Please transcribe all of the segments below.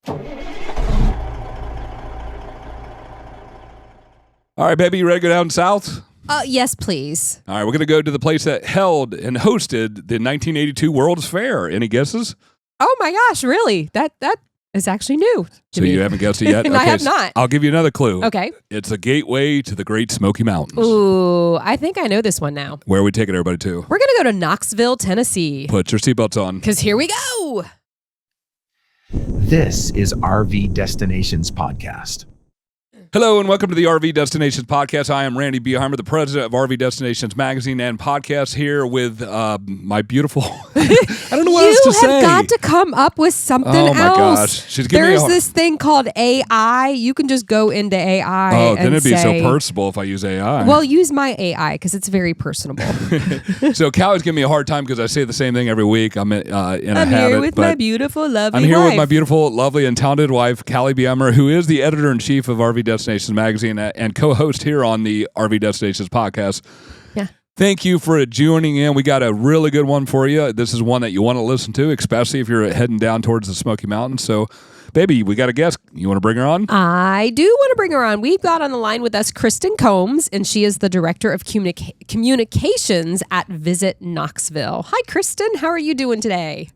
All right, baby, you ready to go down south? Yes, please. All right, we're going to go to the place that held and hosted the 1982 World's Fair. Any guesses? Oh my gosh, really? That is actually new to So me. you haven't guessed it yet? I have not. I'll give you another clue. Okay. It's a gateway to the Great Smoky Mountains. Ooh, I think I know this one now. Where are we taking everybody to? We're going to go to Knoxville, Tennessee. Put your seatbelts on. Because here we go. This is RV Destinations Podcast. Hello and welcome to the RV Destinations Podcast. I am Randy Bieheimer, the president of RV Destinations Magazine and Podcast, here with my beautiful... I don't know what else to say. You have got to come up with something else. Oh my gosh. She's giving There's me this thing called AI. You can just go into AI Oh, and then it'd be so say, personable if I use AI. well, use my AI because it's very personable. So Caly's giving me a hard time because I say the same thing every week. I'm in a habit. I'm here with my beautiful, lovely I'm here wife. with my beautiful, lovely, and talented wife, Caly Bieheimer, who is the editor-in-chief of RV Destinations Magazine and co-host here on the RV Destinations Podcast. Yeah. Thank you for joining in. We got a really good one for you. This is one that you want to listen to, especially if you're heading down towards the Smoky Mountains. So, baby, we got a guest. You want to bring her on? I do want to bring her on. We've got on the line with us Kristen Combs, and she is the director of communications at Visit Knoxville. Hi, Kristen. How are you doing today?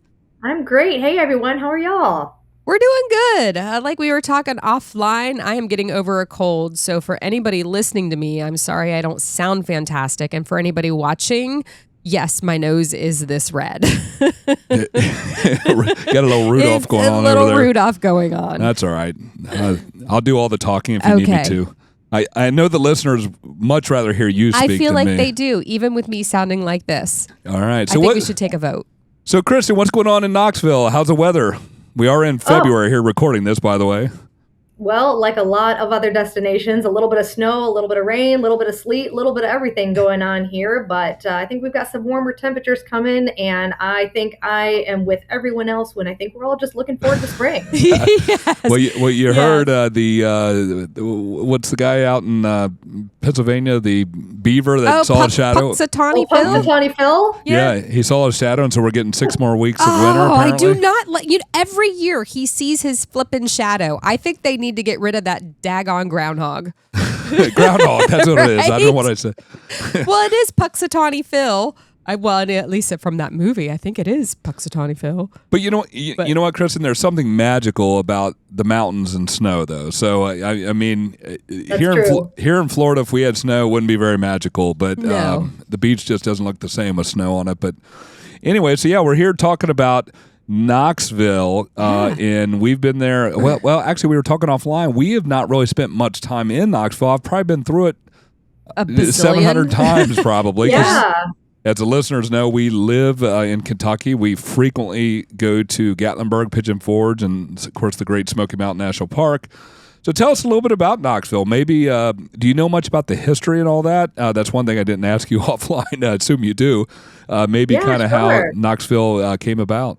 I'm great. Hey, everyone. How are y'all? We're doing good. Like we were talking offline, I am getting over a cold. So for anybody listening to me, I'm sorry I don't sound fantastic. And for anybody watching, yes, my nose is this red. Got a little Rudolph going on over there. A little Rudolph going on. That's all right. I'll do all the talking if you need me to. I know the listeners much rather hear you speak I feel than like me. they do, even with me sounding like this. All right. So I think we should take a vote. So, Kristen, what's going on in Knoxville? How's the weather? We are in February here recording this, by the way. Well, like a lot of other destinations, a little bit of snow, a little bit of rain, a little bit of sleet, a little bit of everything going on here. But I think we've got some warmer temperatures coming, and I think I am with everyone else when I think we're all just looking forward to spring. Yes. Well, you heard what's the guy out in Pennsylvania, the beaver that saw a shadow? Punxsutawney Phil? Punxsutawney Phil? Yeah, he saw a shadow, and so we're getting 6 more weeks of winter, Oh, I apparently. do not like you. Every year he sees his flippin' shadow. I think they need to get rid of that daggone groundhog. Groundhog, that's what it is. I don't know what I said. Well, it is Punxsutawney Phil. At least from that movie, I think it is Punxsutawney Phil. But you know what, Kristen? There's something magical about the mountains and snow, though. So I mean, here in Florida, if we had snow, it wouldn't be very magical. But No. The beach just doesn't look the same with snow on it. But anyway, so yeah, we're here talking about Knoxville, and we've been there. Well, actually, we were talking offline. We have not really spent much time in Knoxville. I've probably been through it A bazillion. 700 times, probably. 'cause Yeah. as the listeners know, we live in Kentucky. We frequently go to Gatlinburg, Pigeon Forge, and of course the Great Smoky Mountain National Park. So tell us a little bit about Knoxville. Maybe, do you know much about the history and all that? That's one thing I didn't ask you offline. I assume you do. Maybe kind of how Knoxville came about.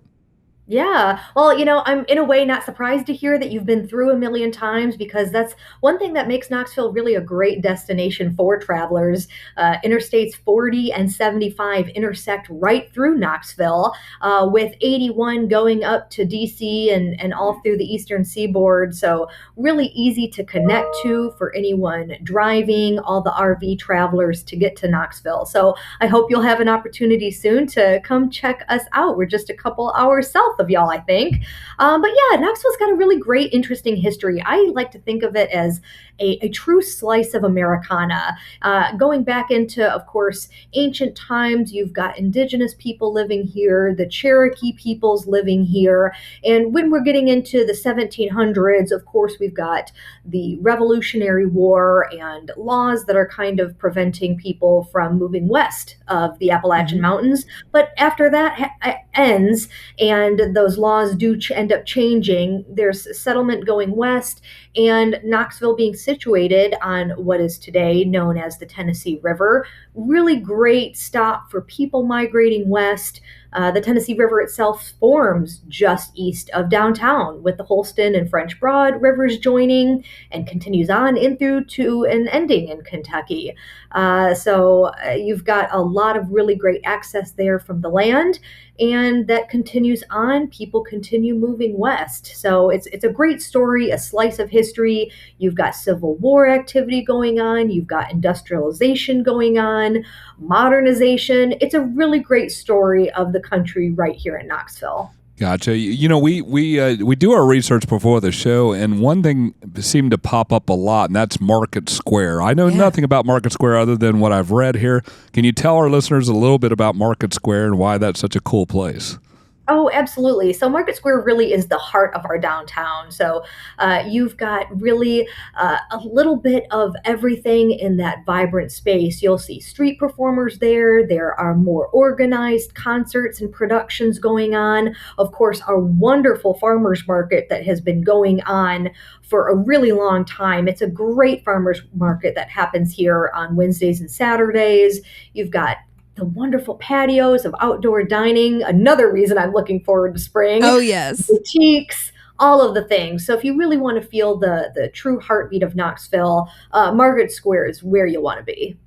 Yeah. Well, I'm in a way not surprised to hear that you've been through a million times, because that's one thing that makes Knoxville really a great destination for travelers. Interstates 40 and 75 intersect right through Knoxville, with 81 going up to DC and all through the eastern seaboard. So really easy to connect to for anyone driving, all the RV travelers to get to Knoxville. So I hope you'll have an opportunity soon to come check us out. We're just a couple hours south of y'all, I think. But yeah, Knoxville's got a really great, interesting history. I like to think of it as a true slice of Americana. Going back into, of course, ancient times, you've got indigenous people living here, the Cherokee peoples living here. And when we're getting into the 1700s, of course, we've got the Revolutionary War and laws that are kind of preventing people from moving west of the Appalachian Mountains. But after that ends and those laws do end up changing, there's settlement going west, and Knoxville being situated on what is today known as the Tennessee River. Really great stop for people migrating west. The Tennessee River itself forms just east of downtown, with the Holston and French Broad rivers joining and continues on in through to an ending in Kentucky. So you've got a lot of really great access there from the land, and that continues on. People continue moving west. So it's a great story, a slice of history. You've got Civil War activity going on. You've got industrialization going on, modernization. It's a really great story of the country right here in Knoxville. Gotcha. We do our research before the show, and one thing seemed to pop up a lot, and that's Market Square. I know nothing about Market Square other than what I've read here. Can you tell our listeners a little bit about Market Square and why that's such a cool place? Oh, absolutely. So Market Square really is the heart of our downtown. So you've got really a little bit of everything in that vibrant space. You'll see street performers there. There are more organized concerts and productions going on. Of course, our wonderful farmers market that has been going on for a really long time. It's a great farmers market that happens here on Wednesdays and Saturdays. You've got the wonderful patios of outdoor dining. Another reason I'm looking forward to spring. Oh, yes. Boutiques, all of the things. So if you really want to feel the true heartbeat of Knoxville, Market Square is where you want to be.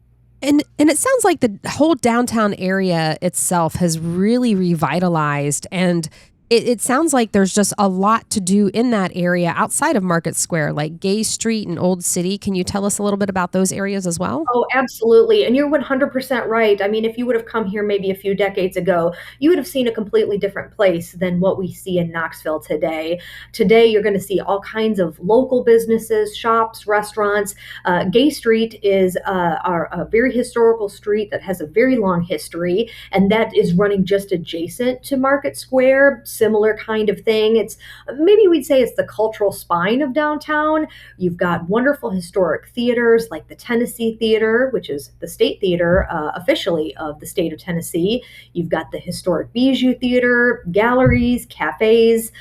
And it sounds like the whole downtown area itself has really revitalized, and it sounds like there's just a lot to do in that area outside of Market Square, like Gay Street and Old City. Can you tell us a little bit about those areas as well? Oh, absolutely. And you're 100% right. I mean, if you would have come here maybe a few decades ago, you would have seen a completely different place than what we see in Knoxville today. Today, you're going to see all kinds of local businesses, shops, restaurants. Gay Street is a very historical street that has a very long history, and that is running just adjacent to Market Square. Similar kind of thing. It's maybe we'd say it's the cultural spine of downtown. You've got wonderful historic theaters like the Tennessee Theater, which is the state theater officially of the state of Tennessee. You've got the historic Bijou Theater, galleries, cafes.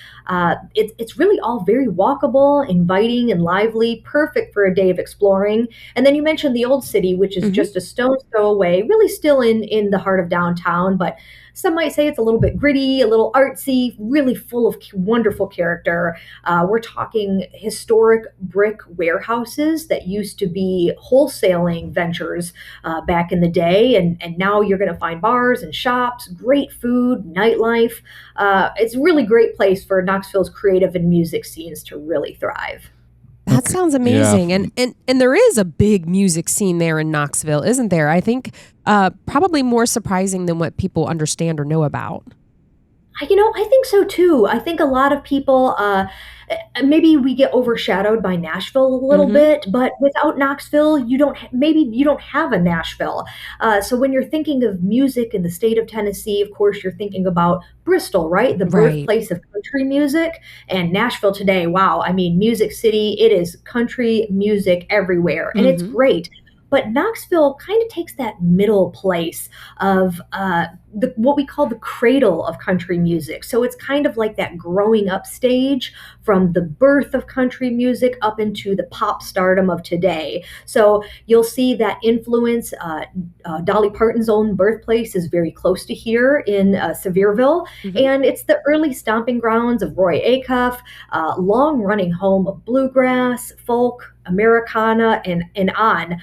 It's really all very walkable, inviting, and lively, perfect for a day of exploring. And then you mentioned the Old City, which is just a stone's throw away, really still in the heart of downtown, but some might say it's a little bit gritty, a little artsy, really full of wonderful character. We're talking historic brick warehouses that used to be wholesaling ventures back in the day. And now you're going to find bars and shops, great food, nightlife. It's a really great place for Knoxville's creative and music scenes to really thrive. That sounds amazing. Yeah. And there is a big music scene there in Knoxville, isn't there? I think probably more surprising than what people understand or know about. I think so too. I think a lot of people, maybe we get overshadowed by Nashville a little bit, but without Knoxville, maybe you don't have a Nashville. So when you're thinking of music in the state of Tennessee, of course, you're thinking about Bristol, right? The birthplace of country music. And Nashville today, wow. I mean, Music City, it is country music everywhere, and it's great. But Knoxville kind of takes that middle place of what we call the cradle of country music. So it's kind of like that growing up stage from the birth of country music up into the pop stardom of today. So you'll see that influence. Dolly Parton's own birthplace is very close to here in Sevierville, and it's the early stomping grounds of Roy Acuff, long-running home of bluegrass, folk, Americana, and on.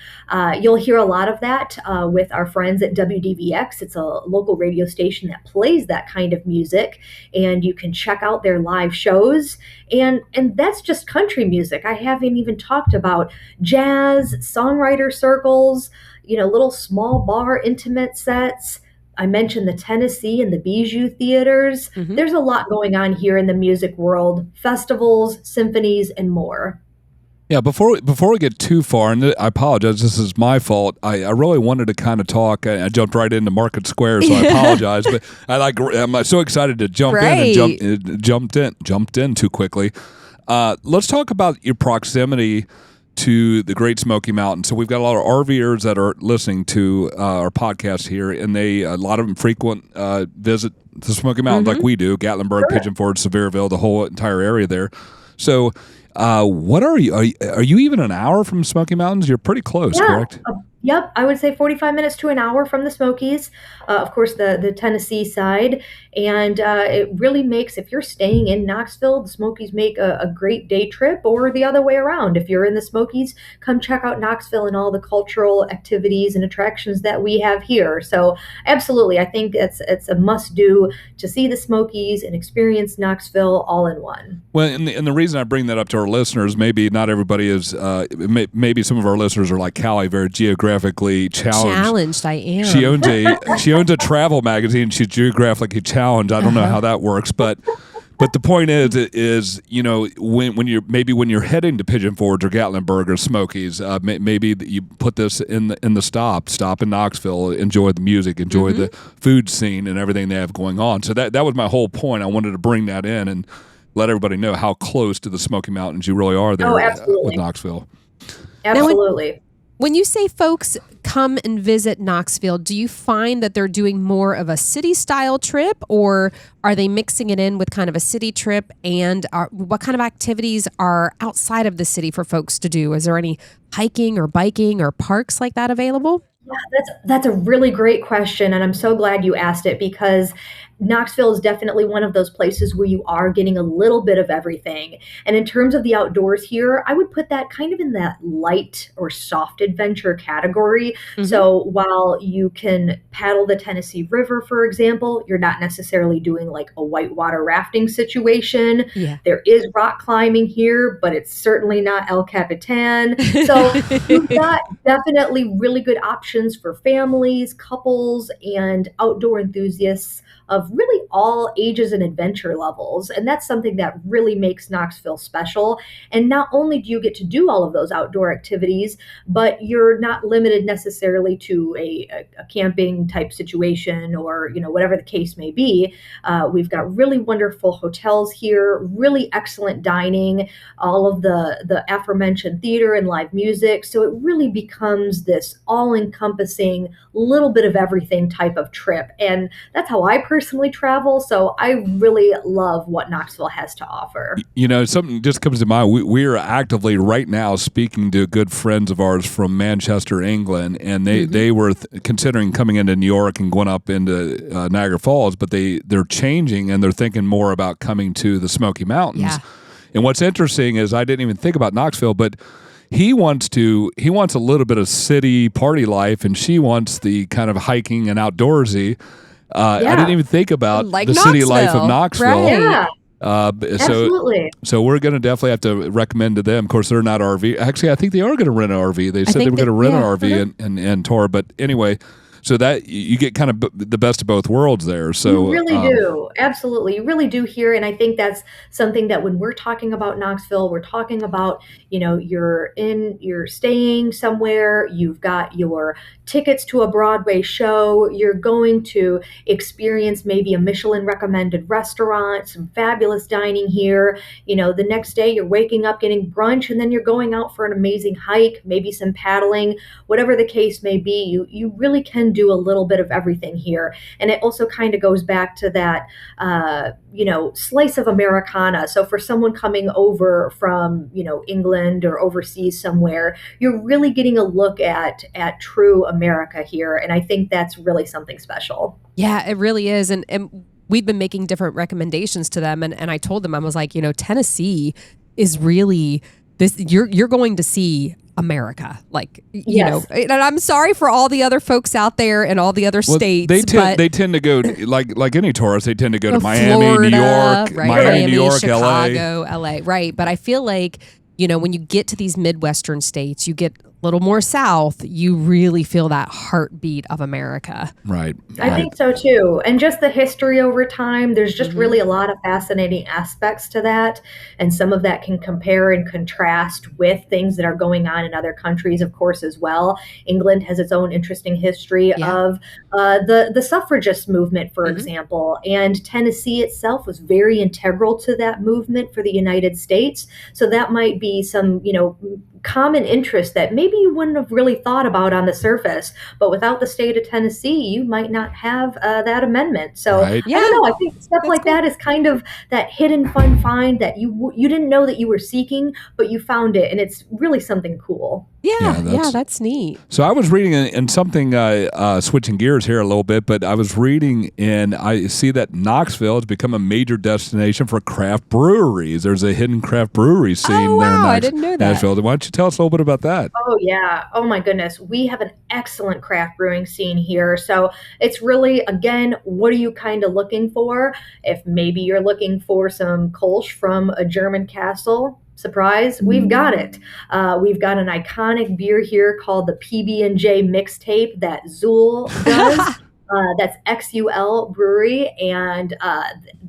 You'll hear a lot of that with our friends at WDVX. It's a local radio station that plays that kind of music, and you can check out their live shows. And that's just country music. I haven't even talked about jazz, songwriter circles, little small bar intimate sets. I mentioned the Tennessee and the Bijou theaters. There's a lot going on here in the music world, festivals, symphonies, and more. Yeah, before we get too far, and I apologize, this is my fault. I really wanted to kind of talk. I jumped right into Market Square, so I apologize. But I'm so excited to jump in and jumped in too quickly. Let's talk about your proximity to the Great Smoky Mountains. So we've got a lot of RVers that are listening to our podcast here, and a lot of them frequent visit the Smoky Mountains like we do, Gatlinburg, Pigeon Forge, Sevierville, the whole entire area there. So what are you? Are you even an hour from Smoky Mountains? You're pretty close, correct? Yep, I would say 45 minutes to an hour from the Smokies, of course, the Tennessee side. And it really makes, if you're staying in Knoxville, the Smokies make a great day trip, or the other way around. If you're in the Smokies, come check out Knoxville and all the cultural activities and attractions that we have here. So absolutely, I think it's a must do to see the Smokies and experience Knoxville all in one. Well, and the reason I bring that up to our listeners, maybe not everybody is, maybe some of our listeners are like Caly, very geographically challenged. I am. She owns a travel magazine. She's geographically challenged. I don't know how that works, but the point is when you're heading to Pigeon Forge or Gatlinburg or Smokies, maybe you put this in the stop in Knoxville, enjoy the music, enjoy the food scene and everything they have going on. So that was my whole point. I wanted to bring that in and let everybody know how close to the Smoky Mountains you really are there with Knoxville. Absolutely. When you say folks come and visit Knoxville, do you find that they're doing more of a city-style trip, or are they mixing it in with kind of a city trip? And what kind of activities are outside of the city for folks to do? Is there any hiking or biking or parks like that available? Yeah, that's a really great question, and I'm so glad you asked it, because Knoxville is definitely one of those places where you are getting a little bit of everything. And in terms of the outdoors here, I would put that kind of in that light or soft adventure category. So while you can paddle the Tennessee River, for example, you're not necessarily doing like a whitewater rafting situation. Yeah. There is rock climbing here, but it's certainly not El Capitan. So you've got definitely really good options for families, couples, and outdoor enthusiasts of really all ages and adventure levels. And that's something that really makes Knoxville special. And not only do you get to do all of those outdoor activities, but you're not limited necessarily to a camping type situation, or whatever the case may be. We've got really wonderful hotels here, really excellent dining, all of the aforementioned theater and live music. So it really becomes this all-encompassing little bit of everything type of trip. And that's how I personally travel. So I really love what Knoxville has to offer. Something just comes to mind. We are actively right now speaking to good friends of ours from Manchester, England, and they were considering coming into New York and going up into Niagara Falls, but they're changing and they're thinking more about coming to the Smoky Mountains. Yeah. And what's interesting is I didn't even think about Knoxville, but he wants a little bit of city party life, and she wants the kind of hiking and outdoorsy. I didn't even think about like the city life of Knoxville. Right. Yeah. Absolutely. So we're going to definitely have to recommend to them. Of course, they're not RV. Actually, I think they are going to rent an RV. They said they were going to rent an RV and tour. But anyway, so that you get kind of the best of both worlds there. So you really do. Absolutely. You really do here. And I think that's something that when we're talking about Knoxville, we're talking about, you're staying somewhere, you've got your tickets to a Broadway show, you're going to experience maybe a Michelin recommended restaurant, some fabulous dining here. The next day you're waking up, getting brunch, and then you're going out for an amazing hike, maybe some paddling, whatever the case may be. You really can do a little bit of everything here. And it also kind of goes back to that, slice of Americana. So for someone coming over from, England or overseas somewhere, you're really getting a look at true America here. And I think that's really something special. Yeah, it really is. And we've been making different recommendations to them. And I told them, I was like, Tennessee is really this, you're going to see America, and I'm sorry for all the other folks out there in all the other states. They tend to go like any tourist. They tend to go to Miami, Florida, New York, right? Miami, New York, Chicago, LA, right? But I feel like when you get to these Midwestern states, you get a little more south, you really feel that heartbeat of America. Right. I think so too. And just the history over time, there's just really a lot of fascinating aspects to that. And some of that can compare and contrast with things that are going on in other countries, of course, as well. England has its own interesting history of the suffragist movement, for example. And Tennessee itself was very integral to that movement for the United States. So that might be some, common interests that maybe you wouldn't have really thought about on the surface. But without the state of Tennessee, you might not have that amendment. So Right. I don't know. I think stuff That's like cool. that is kind of that hidden fun find that you didn't know that you were seeking, but you found it, and it's really something cool. Yeah, that's neat. So I was reading in something, switching gears here a little bit, but I was reading and I see that Knoxville has become a major destination for craft breweries. There's a hidden craft brewery scene Oh, there in wow, I didn't know that. Nashville. Why don't you tell us a little bit about that? Oh, yeah. Oh, my goodness. We have an excellent craft brewing scene here. So it's really, again, what are you kind of looking for? If maybe you're looking for some Kolsch from a German castle, surprise, we've got it. We've got an iconic beer here called the PB&J mixtape that Zool does. That's XUL Brewery, and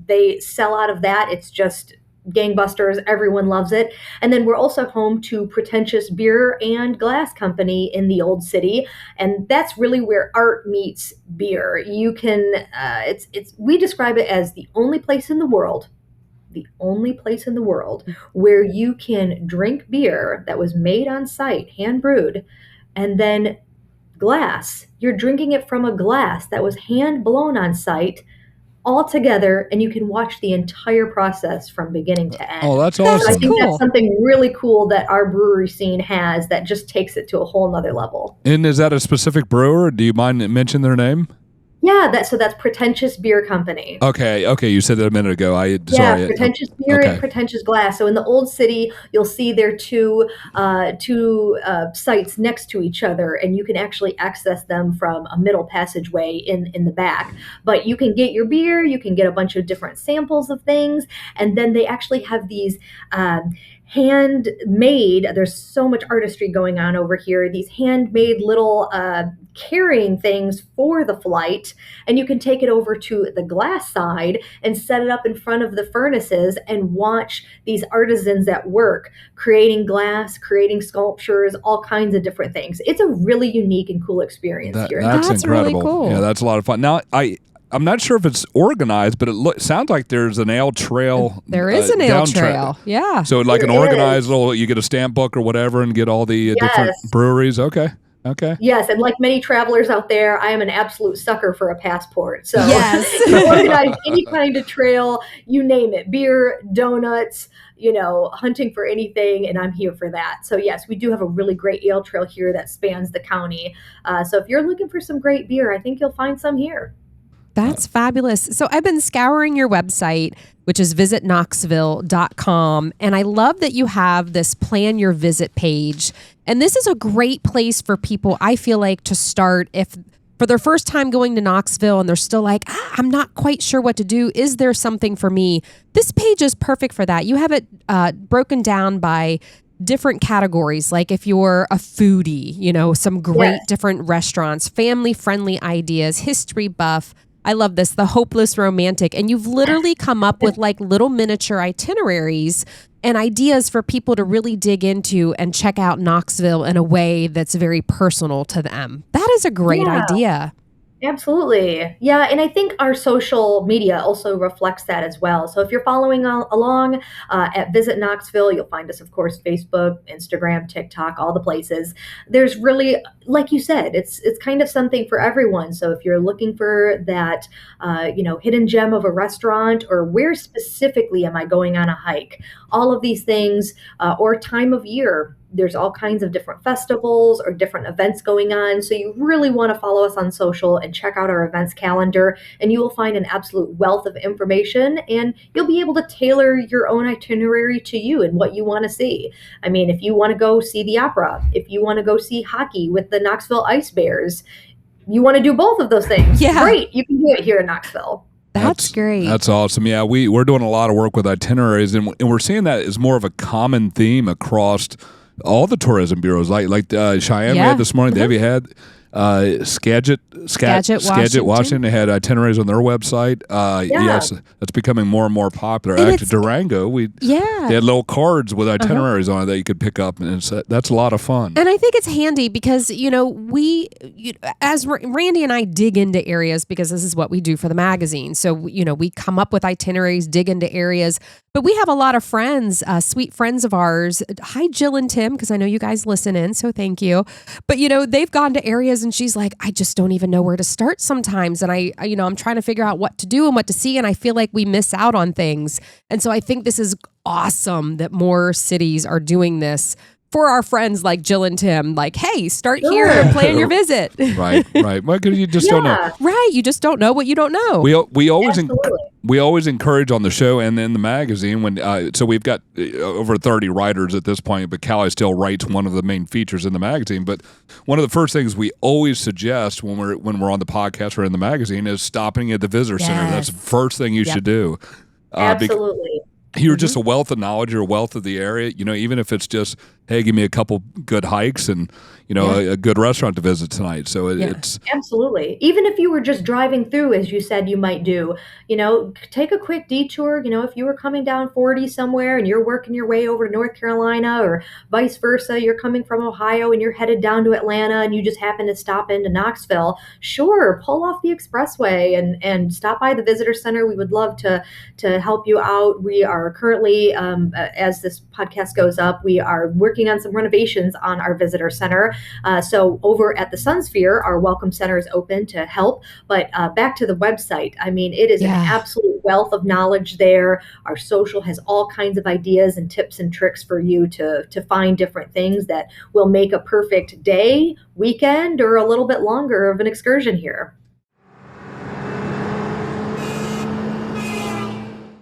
they sell out of that. It's just gangbusters. Everyone loves it. And then we're also home to Pretentious Beer and Glass Company in the Old City, and that's really where art meets beer. You can, we describe it as the only place in the world where you can drink beer that was made on site, hand brewed, and then glass. You're drinking it from a glass that was hand blown on site all together, and you can watch the entire process from beginning to end. Oh, that's So I awesome. think cool. that's something really cool that our brewery scene has that just takes it to a whole nother level. And is that a specific brewer? Do you mind mention their name? Yeah, that's Pretentious Beer Company. Okay. You said that a minute ago. Sorry. Pretentious Beer okay. and Pretentious Glass. So in the Old City, you'll see their two sites next to each other, and you can actually access them from a middle passageway in the back. But you can get your beer, you can get a bunch of different samples of things, and then they actually have these handmade, there's so much artistry going on over here, these handmade little carrying things for the flight, and you can take it over to the glass side and set it up in front of the furnaces and watch these artisans at work creating glass, creating sculptures, all kinds of different things. It's a really unique and cool experience here. That's really incredible. cool. Yeah, that's a lot of fun. Now, I'm not sure if it's organized, but it sounds like there's an ale trail. There is an ale down trail. Yeah. So like an There organized is. little, you get a stamp book or whatever and get all the different Yes. breweries. Okay. Yes, and like many travelers out there, I am an absolute sucker for a passport. So Yes. you organize any kind of trail, you name it, beer, donuts, hunting for anything, and I'm here for that. So yes, we do have a really great ale trail here that spans the county. So if you're looking for some great beer, I think you'll find some here. That's fabulous. So I've been scouring your website, which is visitknoxville.com. And I love that you have this plan your visit page. And this is a great place for people, I feel like, to start if for their first time going to Knoxville and they're still like, I'm not quite sure what to do. Is there something for me? This page is perfect for that. You have it broken down by different categories, like if you're a foodie, some great different restaurants, family-friendly ideas, history buff. I love this, the hopeless romantic. And you've literally come up with like little miniature itineraries and ideas for people to really dig into and check out Knoxville in a way that's very personal to them. That is a great idea. Absolutely. Yeah. And I think our social media also reflects that as well. So if you're following along at Visit Knoxville, you'll find us, of course, Facebook, Instagram, TikTok, all the places. There's really, like you said, it's kind of something for everyone. So if you're looking for that, hidden gem of a restaurant, or where specifically am I going on a hike, all of these things, or time of year, there's all kinds of different festivals or different events going on. So you really want to follow us on social and check out our events calendar, and you will find an absolute wealth of information, and you'll be able to tailor your own itinerary to you and what you want to see. I mean, if you want to go see the opera, if you want to go see hockey with the Knoxville Ice Bears, you want to do both of those things. Yeah. Great. You can do it here in Knoxville. That's great. That's awesome. Yeah, we're doing a lot of work with itineraries, and we're seeing that as more of a common theme across all the tourism bureaus, like Cheyenne we had this morning. Debbie had Skagit, Washington. They had itineraries on their website. Yes, that's becoming more and more popular. And Actually, Durango, they had little cards with itineraries on it that you could pick up, and that's a lot of fun. And I think it's handy because, as Randy and I dig into areas, because this is what we do for the magazine. So, we come up with itineraries, dig into areas, But we have a lot of friends, sweet friends of ours. Hi, Jill and Tim, because I know you guys listen in, so thank you. But, they've gone to areas and she's like, I just don't even know where to start sometimes. And I'm trying to figure out what to do and what to see. And I feel like we miss out on things. And so I think this is awesome that more cities are doing this for our friends like Jill and Tim. Like, hey, start here and plan your visit. Right. Well, because you just don't know. Right. You just don't know what you don't know. We always encourage on the show and in the magazine so we've got over 30 writers at this point, but Caly still writes one of the main features in the magazine. But one of the first things we always suggest when we're on the podcast or in the magazine is stopping at the visitor center. That's the first thing you should do. Absolutely. You're just a wealth of knowledge, you're a wealth of the area, even if it's just, hey, give me a couple good hikes and, a good restaurant to visit tonight. So it's... Absolutely. Even if you were just driving through, as you said you might do, take a quick detour. If you were coming down 40 somewhere and you're working your way over to North Carolina or vice versa, you're coming from Ohio and you're headed down to Atlanta and you just happen to stop into Knoxville, sure, pull off the expressway and stop by the visitor center. We would love to help you out. We are currently, as this podcast goes up, we are working on some renovations on our visitor center. So over at the Sunsphere, our welcome center is open to help. But back to the website, it is an absolute wealth of knowledge there. Our social has all kinds of ideas and tips and tricks for you to find different things that will make a perfect day, weekend, or a little bit longer of an excursion here.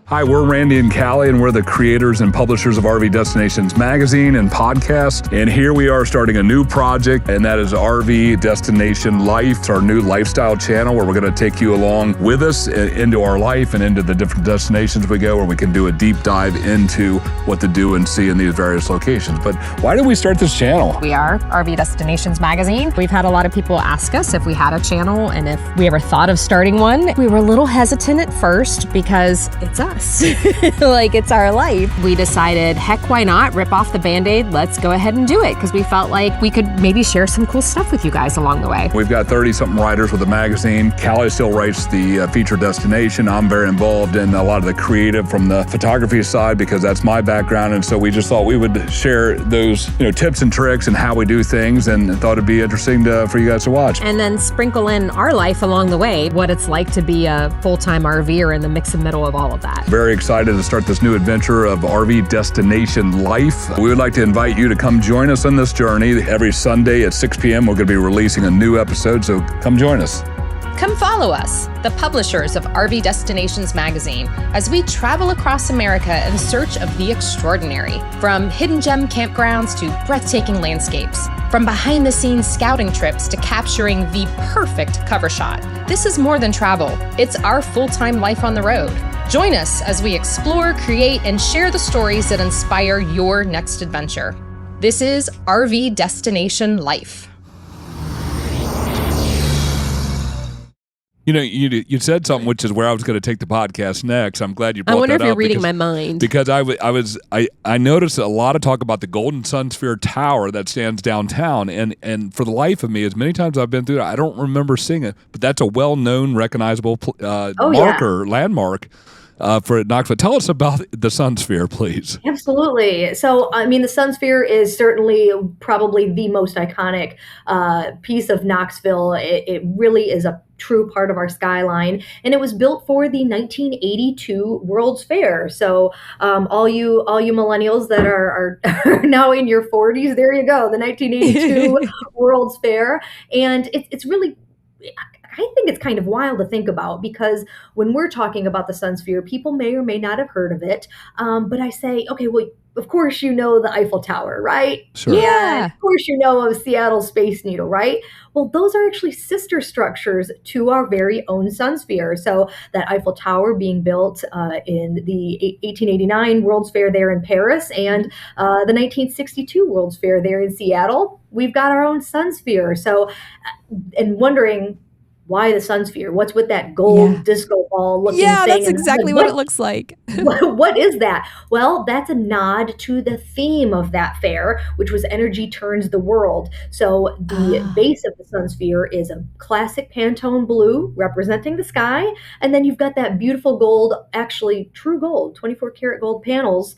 Hi, we're Randy and Caly, and we're the creators and publishers of RV Destinations magazine and podcast. And here we are starting a new project, and that is RV Destination Life. It's our new lifestyle channel where we're going to take you along with us into our life and into the different destinations we go, where we can do a deep dive into what to do and see in these various locations. But why did we start this channel? We are RV Destinations magazine. We've had a lot of people ask us if we had a channel and if we ever thought of starting one. We were a little hesitant at first because it's us. Like, it's our life. We decided, heck, why not? Rip off the Band-Aid. Let's go ahead and do it, because we felt like we could maybe share some cool stuff with you guys along the way. We've got 30-something writers with the magazine. Caly still writes the feature destination. I'm very involved in a lot of the creative from the photography side because that's my background. And so we just thought we would share those tips and tricks and how we do things, and thought it'd be interesting for you guys to watch. And then sprinkle in our life along the way, what it's like to be a full-time RVer in the mix and middle of all of that. Very excited to start this new adventure of RV Destination Life. We would like to invite you to come join us on this journey. Every Sunday at 6 p.m. we're going to be releasing a new episode, so come join us. Come follow us, the publishers of RV Destinations magazine, as we travel across America in search of the extraordinary. From hidden gem campgrounds to breathtaking landscapes, from behind-the-scenes scouting trips to capturing the perfect cover shot. This is more than travel. It's our full-time life on the road. Join us as we explore, create, and share the stories that inspire your next adventure. This is RV Destination Life. You said something, which is where I was going to take the podcast next. I'm glad you brought that up. I wonder if you're reading my mind. Because I noticed a lot of talk about the Golden Sunsphere Tower that stands downtown, and for the life of me, as many times I've been through it, I don't remember seeing it. But that's a well-known, recognizable landmark. For Knoxville. Tell us about the Sunsphere, please. Absolutely. So, the Sunsphere is certainly probably the most iconic piece of Knoxville. It really is a true part of our skyline, and it was built for the 1982 World's Fair. So, all you millennials that are now in your 40s, there you go, the 1982 World's Fair, and it's really. I think it's kind of wild to think about, because when we're talking about the Sunsphere, people may or may not have heard of it. But I say, okay, well, of course you know the Eiffel Tower, right? Sure. Yeah. Of course you know of Seattle's Space Needle, right? Well, those are actually sister structures to our very own Sunsphere. So that Eiffel Tower being built in the 1889 World's Fair there in Paris, and the 1962 World's Fair there in Seattle, we've got our own Sunsphere. So, and wondering, why the Sunsphere? What's with that gold disco ball looking thing? Yeah, that's And exactly what it looks like. what is that? Well, that's a nod to the theme of that fair, which was Energy Turns the World. So the base of the Sunsphere is a classic Pantone blue representing the sky. And then you've got that beautiful gold, actually true gold, 24 karat gold panels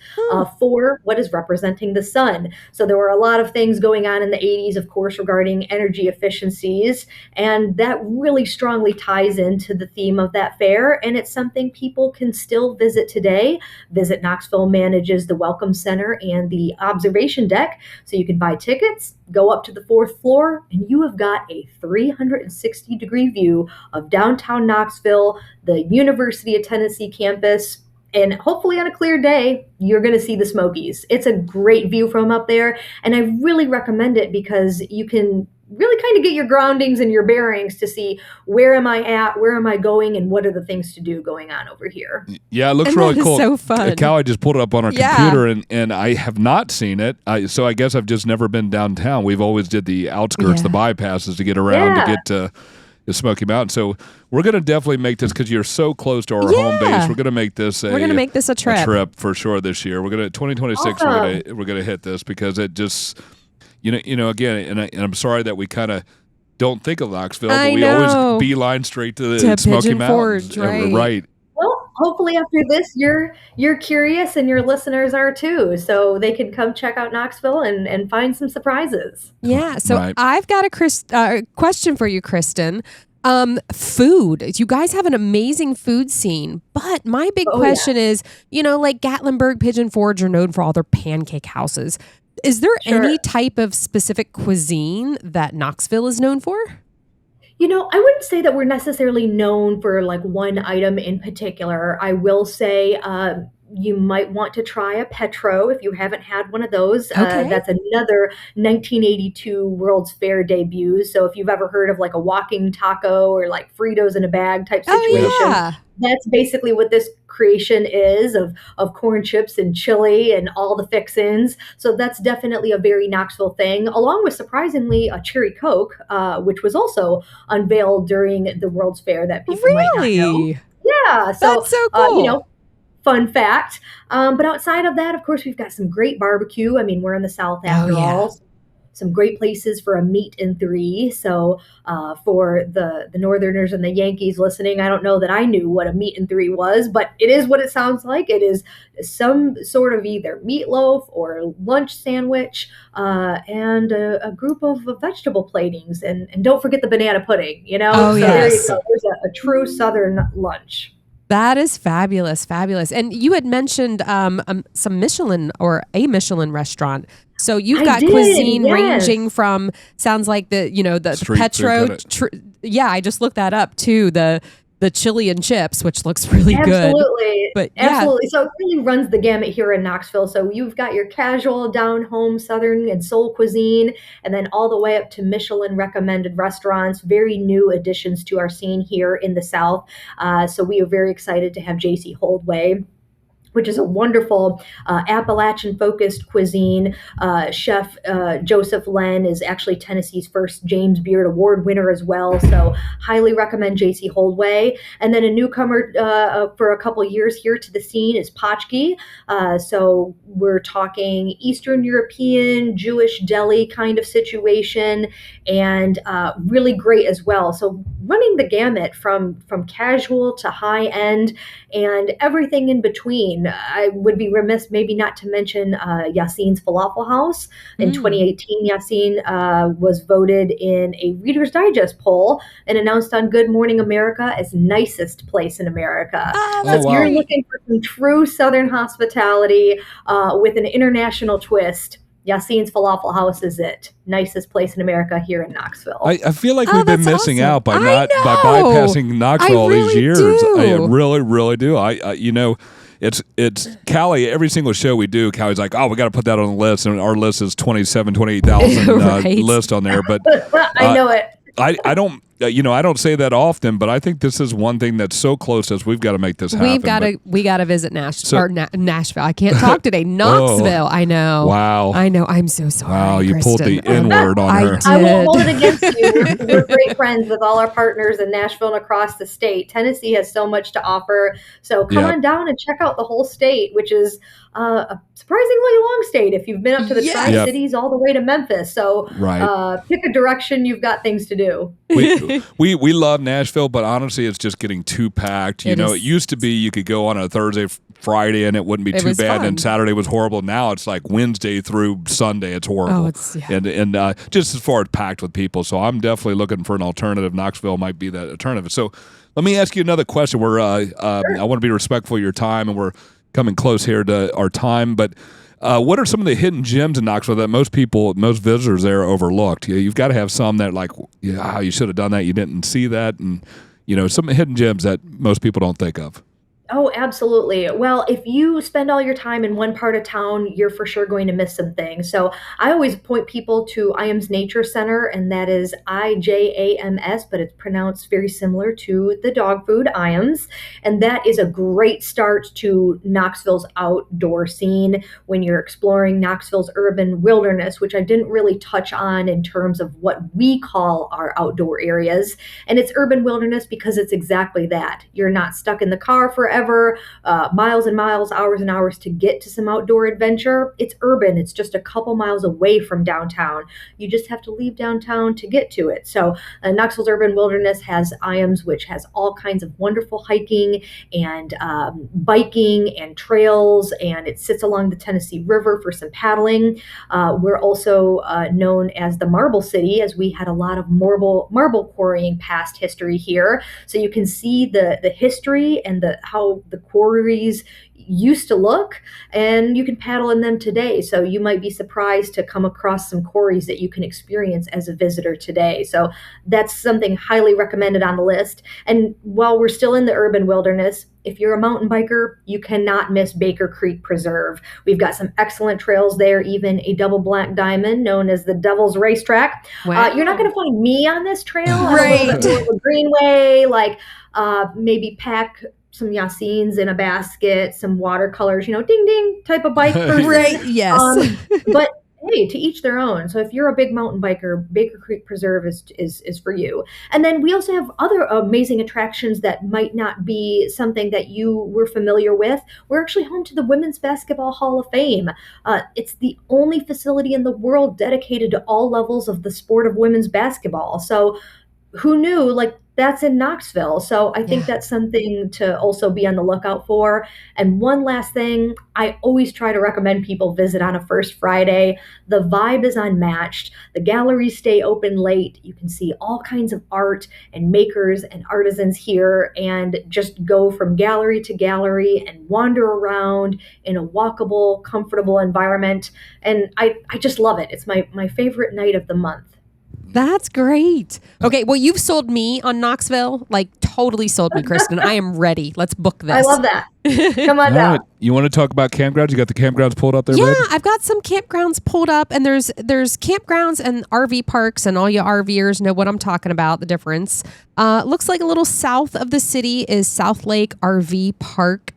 for what is representing the sun. So there were a lot of things going on in the 80s, of course, regarding energy efficiencies. And that really strongly ties into the theme of that fair. And it's something people can still visit today. Visit Knoxville manages the Welcome Center and the observation deck. So you can buy tickets, go up to the 4th floor, and you have got a 360-degree view of downtown Knoxville, the University of Tennessee campus. And hopefully on a clear day, you're going to see the Smokies. It's a great view from up there. And I really recommend it because you can really kind of get your groundings and your bearings to see where am I at, where am I going, and what are the things to do going on over here. Yeah, it looks And really that is cool. so fun. Caly just pulled it up on our Yeah. computer, and I have not seen it. So I guess I've just never been downtown. We've always did the outskirts, the bypasses to get around to get to the Smoky Mountains. So we're going to definitely make this, because you're so close to our home base. We're going to make this a trip for sure this year. We're going to 2026. We're going to hit this because it just again, and I'm sorry that we kind of don't think of Knoxville, but we always beeline straight to the Smoky Pigeon Mountains. Forge, Right. Well, hopefully after this, you're curious and your listeners are too, so they can come check out Knoxville and find some surprises. Yeah. So I've got a question for you, Kristen. Food. You guys have an amazing food scene, but my big question is, like Gatlinburg, Pigeon Forge are known for all their pancake houses. Is there any type of specific cuisine that Knoxville is known for? I wouldn't say that we're necessarily known for like one item in particular. I will say you might want to try a Petro if you haven't had one of those. That's another 1982 World's Fair debut. So if you've ever heard of like a walking taco or like Fritos in a bag type situation, that's basically what this creation is of corn chips and chili and all the fixins. So that's definitely a very Knoxville thing, along with surprisingly a cherry Coke, which was also unveiled during the World's Fair that people might not know. Yeah, so that's so cool. Fun fact. But outside of that, of course, we've got some great barbecue. I mean, we're in the South after all. Some great places for a meat and three. So for the Northerners and the Yankees listening, I don't know that I knew what a meat and three was, but it is what it sounds like. It is some sort of either meatloaf or lunch sandwich and a group of vegetable platings. And don't forget the banana pudding, Oh, there you go. There's a true Southern lunch. That is fabulous. And you had mentioned some Michelin or a Michelin restaurant. So you've got cuisine ranging from, sounds like the Petro. I just looked that up too. The chili and chips, which looks really good. Absolutely. So it really runs the gamut here in Knoxville. So you've got your casual, down-home, Southern and soul cuisine, and then all the way up to Michelin-recommended restaurants, very new additions to our scene here in the South. So we are very excited to have J.C. Holdway, which is a wonderful Appalachian-focused cuisine. Chef Joseph Len is actually Tennessee's first James Beard Award winner as well, so highly recommend J.C. Holdway. And then a newcomer for a couple years here to the scene is Potchki. So we're talking Eastern European, Jewish deli kind of situation, and really great as well. So running the gamut from casual to high-end and everything in between. I would be remiss maybe not to mention Yassine's Falafel House. In 2018, Yassine was voted in a Reader's Digest poll and announced on Good Morning America as nicest place in America. So if you're looking for some true Southern hospitality with an international twist, Yassine's Falafel House is it. Nicest place in America here in Knoxville. I feel like we've been missing out by bypassing Knoxville all these years. I really, really do. It's Caly. Every single show we do, Caly's like, we got to put that on the list, and our list is 28,000 list on there. But I know it. I don't. I don't say that often, but I think this is one thing that's so close to us. We've got to make this happen. We got to visit Nashville. I can't talk today. Knoxville. I know. Wow. I know. I'm so sorry. Wow, you Kristen. pulled the N-word on her. I won't hold it against you. We're great friends with all our partners in Nashville and across the state. Tennessee has so much to offer. So come on down and check out the whole state, which is a surprisingly long state if you've been up to the Tri-Cities all the way to Memphis. So pick a direction. You've got things to do. We love Nashville, but honestly, it's just getting too packed. It used to be you could go on a Thursday, Friday, and it wouldn't be too bad, and Saturday was horrible. Now it's like Wednesday through Sunday, it's horrible. And just as far as packed with people. So I'm definitely looking for an alternative. Knoxville might be that alternative. So let me ask you another question. I want to be respectful of your time, and we're coming close here to our time, but what are some of the hidden gems in Knoxville that most visitors there overlooked? You've got to have some that you should have done that, you didn't see that, and some hidden gems that most people don't think of. Oh, absolutely. Well, if you spend all your time in one part of town, you're for sure going to miss some things. So I always point people to IAMS Nature Center, and that is IJAMS, but it's pronounced very similar to the dog food, IAMS. And that is a great start to Knoxville's outdoor scene when you're exploring Knoxville's urban wilderness, which I didn't really touch on in terms of what we call our outdoor areas. And it's urban wilderness because it's exactly that. You're not stuck in the car forever. Miles and miles, hours and hours to get to some outdoor adventure. It's urban. It's just a couple miles away from downtown. You just have to leave downtown to get to it. So Knoxville's Urban Wilderness has IAMS, which has all kinds of wonderful hiking and biking and trails, and it sits along the Tennessee River for some paddling. We're also known as the Marble City, as we had a lot of marble quarrying past history here. So you can see the history and how the quarries used to look, and you can paddle in them today. So you might be surprised to come across some quarries that you can experience as a visitor today. So that's something highly recommended on the list. And while we're still in the urban wilderness, if you're a mountain biker, you cannot miss Baker Creek Preserve. We've got some excellent trails there, even a double black diamond known as the Devil's Racetrack. Wow. You're not going to find me on this trail. Right. I'm a little bit more of a greenway, maybe pack some Yassines in a basket, some watercolors, ding ding type of bike person. Right, yes. But hey, to each their own. So if you're a big mountain biker, Baker Creek Preserve is for you. And then we also have other amazing attractions that might not be something that you were familiar with. We're actually home to the Women's Basketball Hall of Fame. It's the only facility in the world dedicated to all levels of the sport of women's basketball. So who knew, that's in Knoxville. So I think that's something to also be on the lookout for. And one last thing, I always try to recommend people visit on a First Friday. The vibe is unmatched. The galleries stay open late. You can see all kinds of art and makers and artisans here, and just go from gallery to gallery and wander around in a walkable, comfortable environment. And I just love it. It's my favorite night of the month. That's great. Okay, well, you've sold me on Knoxville, totally sold me, Kristen. I am ready. Let's book this. I love that. Come on down. Right. You want to talk about campgrounds? You got the campgrounds pulled up there, Yeah, Red? I've got some campgrounds pulled up, and there's campgrounds and RV parks, and all you RVers know what I'm talking about, the difference. Looks like a little south of the city is South Lake RV Park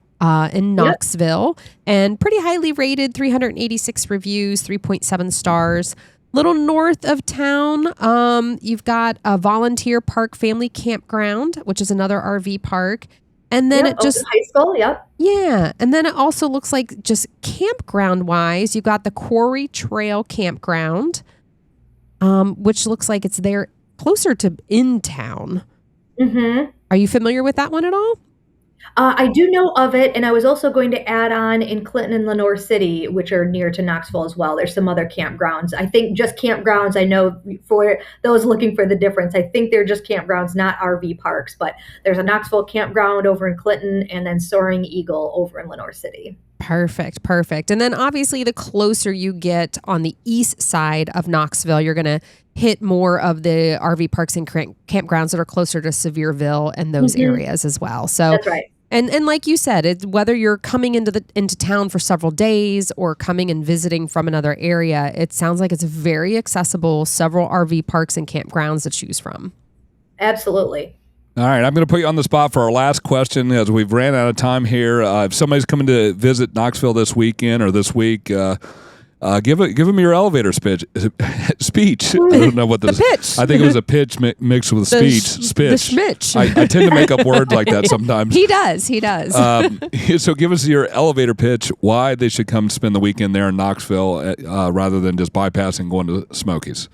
in Knoxville, and pretty highly rated, 386 reviews, 3.7 stars. Little north of town, you've got a volunteer park family campground, which is another RV park. And then it just high school, Yeah. And then it also looks like just campground wise, you've got the Quarry Trail Campground, which looks like it's there closer to in town. Mm-hmm. Are you familiar with that one at all? I do know of it, and I was also going to add on in Clinton and Lenoir City, which are near to Knoxville as well. There's some other campgrounds. I think just campgrounds, I know for those looking for the difference, I think they're just campgrounds, not RV parks. But there's a Knoxville campground over in Clinton, and then Soaring Eagle over in Lenoir City. Perfect. And then obviously the closer you get on the east side of Knoxville, you're going to hit more of the RV parks and campgrounds that are closer to Sevierville and those areas as well. So that's right. And like you said, whether you're coming into town for several days or coming and visiting from another area, it sounds like it's very accessible, several RV parks and campgrounds to choose from. Absolutely. All right, I'm going to put you on the spot for our last question as we've ran out of time here. If somebody's coming to visit Knoxville this weekend or this week, give them your elevator speech. I don't know what this. pitch. I think it was a pitch mixed with a speech. The Spitch. schmitch. I tend to make up words like that sometimes. He does. So give us your elevator pitch. Why they should come spend the weekend there in Knoxville rather than just bypassing going to Smokies.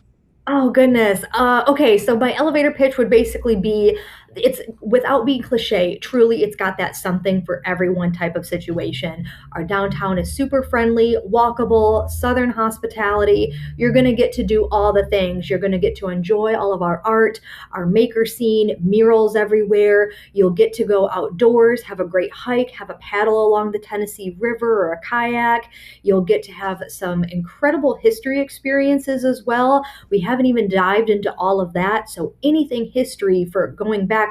Oh, goodness. Okay, so my elevator pitch would basically be, it's without being cliche, truly it's got that something for everyone type of situation. Our downtown is super friendly, walkable, southern hospitality. You're going to get to do all the things. You're going to get to enjoy all of our art, our maker scene, murals everywhere. You'll get to go outdoors, have a great hike, have a paddle along the Tennessee River or a kayak. You'll get to have some incredible history experiences as well. We haven't even dived into all of that. So anything history for going back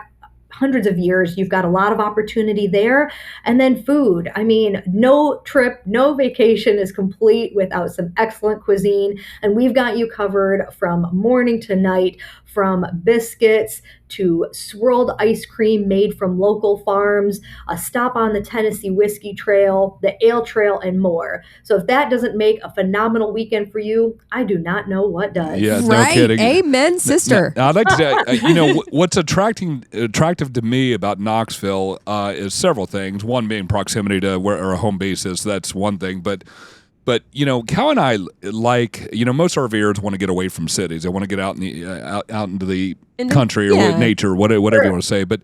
hundreds of years, you've got a lot of opportunity there. And then food. I mean, no trip, no vacation is complete without some excellent cuisine. And we've got you covered from morning to night, from biscuits to swirled ice cream made from local farms, a stop on the Tennessee Whiskey Trail, the Ale Trail, and more. So if that doesn't make a phenomenal weekend for you, I do not know what does. Yeah, no Right. kidding. Amen, sister. Now, I'd like to say, what's attractive to me about Knoxville is several things. One being proximity to where our home base is. That's one thing. But Cal and I most RVers want to get away from cities. They want to get out in the out into the country or nature, whatever you want to say. But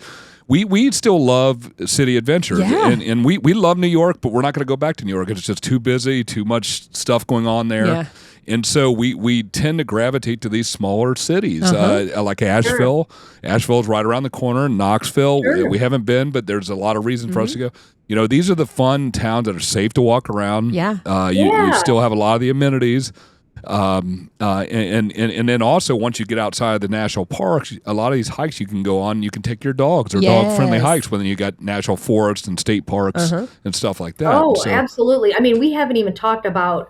we still love city adventure, and we love New York, but we're not going to go back to New York. It's just too busy, too much stuff going on there. Yeah. And so we tend to gravitate to these smaller cities, like Asheville. Sure. Asheville's right around the corner. Knoxville, we haven't been, but there's a lot of reason for us to go. These are the fun towns that are safe to walk around. You still have a lot of the amenities. And then also once you get outside of the national parks, a lot of these hikes you can go on. You can take your dogs or dog-friendly hikes when you got national forests and state parks and stuff like that. Oh, absolutely. I mean, we haven't even talked about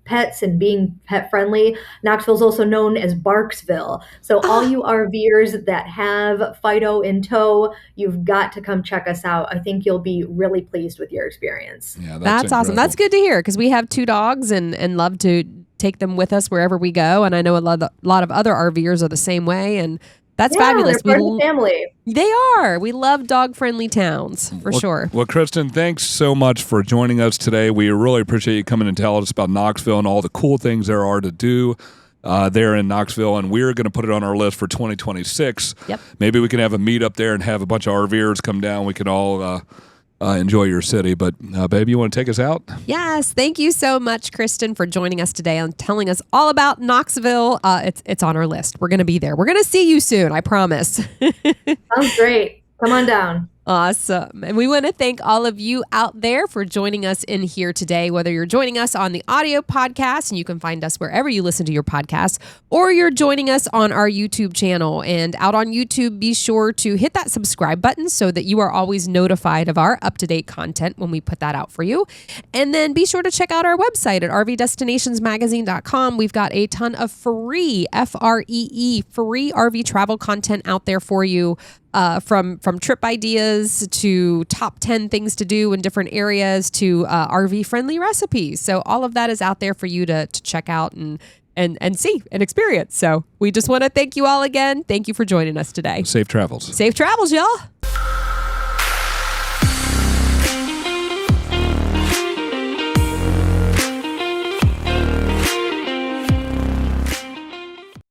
pets and being pet friendly. Knoxville's also known as Barksville. So all you RVers that have Fido in tow, you've got to come check us out. I think you'll be really pleased with your experience. Yeah, that's awesome. That's good to hear because we have 2 dogs and love to take them with us wherever we go. And I know a lot of other RVers are the same way. And that's fabulous. They're part of the family. They are. We love dog-friendly towns, for sure. Well, Kristen, thanks so much for joining us today. We really appreciate you coming and telling us about Knoxville and all the cool things there are to do there in Knoxville. And we're going to put it on our list for 2026. Yep. Maybe we can have a meet up there and have a bunch of RVers come down. We can all enjoy your city. But, baby, you want to take us out? Yes. Thank you so much, Kristen, for joining us today and telling us all about Knoxville. It's on our list. We're going to be there. We're going to see you soon. I promise. Sounds great. Come on down. Awesome. And we want to thank all of you out there for joining us in here today, whether you're joining us on the audio podcast, and you can find us wherever you listen to your podcasts, or you're joining us on our YouTube channel. And out on YouTube, be sure to hit that subscribe button so that you are always notified of our up-to-date content when we put that out for you. And then be sure to check out our website at rvdestinationsmagazine.com. We've got a ton of free, free RV travel content out there for you. From trip ideas to top 10 things to do in different areas to RV friendly recipes. So all of that is out there for you to check out and see and experience. So we just want to thank you all again. Thank you for joining us today. Safe travels. Safe travels, y'all.